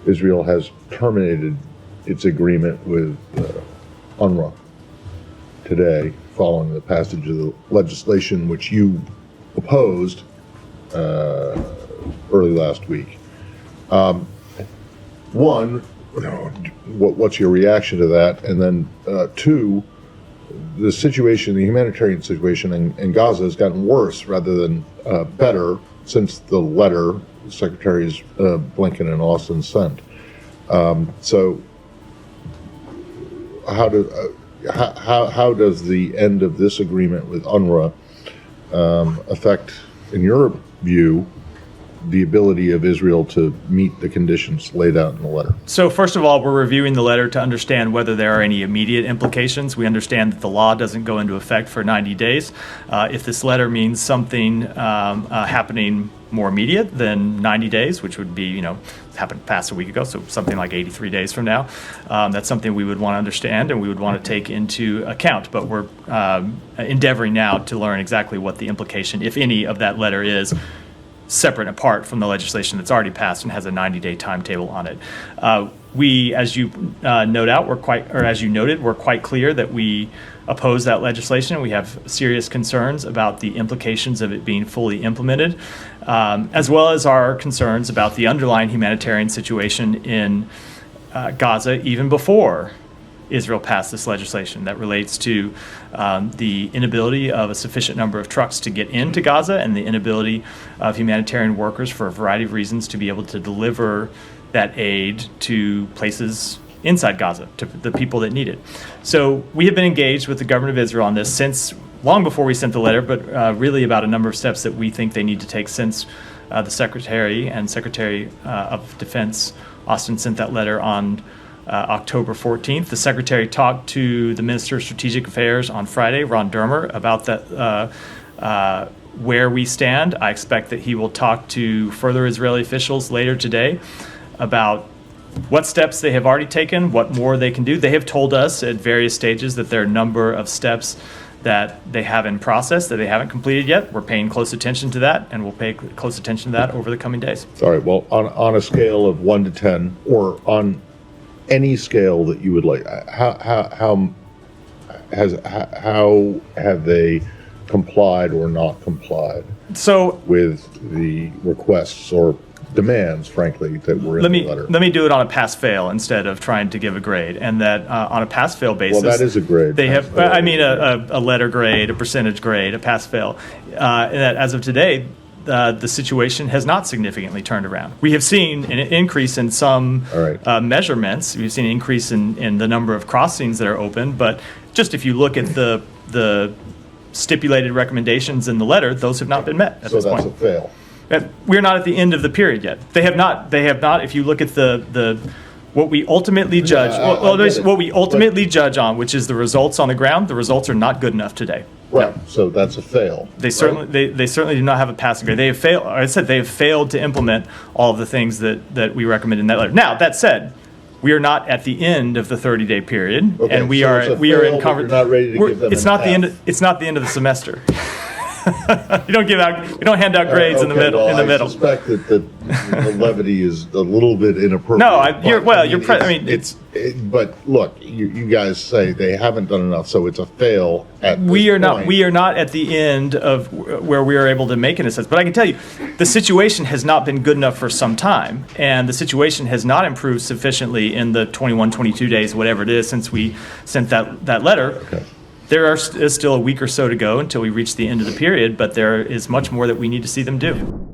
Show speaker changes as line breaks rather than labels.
Israel has terminated its agreement with UNRWA today, following the passage of the legislation which you opposed early last week. One, what's your reaction to that? And then two, the humanitarian situation in Gaza has gotten worse rather than better since the letter Secretaries Blinken and Austin sent. So how does the end of this agreement with UNRWA affect, in your view, the ability of Israel to meet the conditions laid out in the letter?
So first of all, we're reviewing the letter to understand whether there are any immediate implications. We understand that the law doesn't go into effect for 90 days. If this letter means something happening more immediate than 90 days, which would be, happened past a week ago, so something like 83 days from now, that's something we would want to understand and we would want to take into account. But we're endeavoring now to learn exactly what the implication, if any, of that letter is, separate and apart from the legislation that's already passed and has a 90-day timetable on it. We, as you noted, we're quite clear that we oppose that legislation. We have serious concerns about the implications of it being fully implemented, as well as our concerns about the underlying humanitarian situation in Gaza even before Israel passed this legislation that relates to the inability of a sufficient number of trucks to get into Gaza and the inability of humanitarian workers for a variety of reasons to be able to deliver that aid to places inside Gaza, to the people that need it. So we have been engaged with the government of Israel on this since long before we sent the letter, but really about a number of steps that we think they need to take since the Secretary of Defense, Austin, sent that letter on October 14th. The Secretary talked to the Minister of Strategic Affairs on Friday, Ron Dermer, about that, where we stand. I expect that he will talk to further Israeli officials later today about what steps they have already taken, what more they can do. They have told us at various stages that there are a number of steps that they have in process that they haven't completed yet. We're paying close attention to that, and we'll pay close attention to that over the coming days.
All right. Well, on a scale of 1 to 10, or on any scale that you would like, how have they complied or not complied with the requests or demands, frankly, that were in the letter?
Let me do it on a pass-fail instead of trying to give a grade. And that on a pass-fail basis...
Well, that is a grade.
They have, a letter grade, a percentage grade, a pass-fail. And that as of today, the situation has not significantly turned around. We have seen an increase in some measurements. We've seen an increase in the number of crossings that are open. But just if you look at the stipulated recommendations in the letter, those have not been met at this point.
So that's a fail.
We're not at the end of the period yet. They have not. If you look at what we ultimately judge, judge on, which is the results on the ground, the results are not good enough today.
Right. No. So that's a fail.
They certainly do not have a passing grade. They have failed. I said they have failed to implement all of the things that we recommend in that letter. Now that said, we are not at the end of the 30-day period, and we are in conversation.
Not ready to give them
it's not the end. It's not the end of the semester. You don't hand out grades in the middle.
I suspect that the levity is a little bit inappropriate. But look, you guys say they haven't done enough, so it's a fail. We are
not at the end of where we are able to make an assessment. But I can tell you, the situation has not been good enough for some time, and the situation has not improved sufficiently in the 21, 22 days, whatever it is, since we sent that letter.
Okay.
There is still a week or so to go until we reach the end of the period, but there is much more that we need to see them do.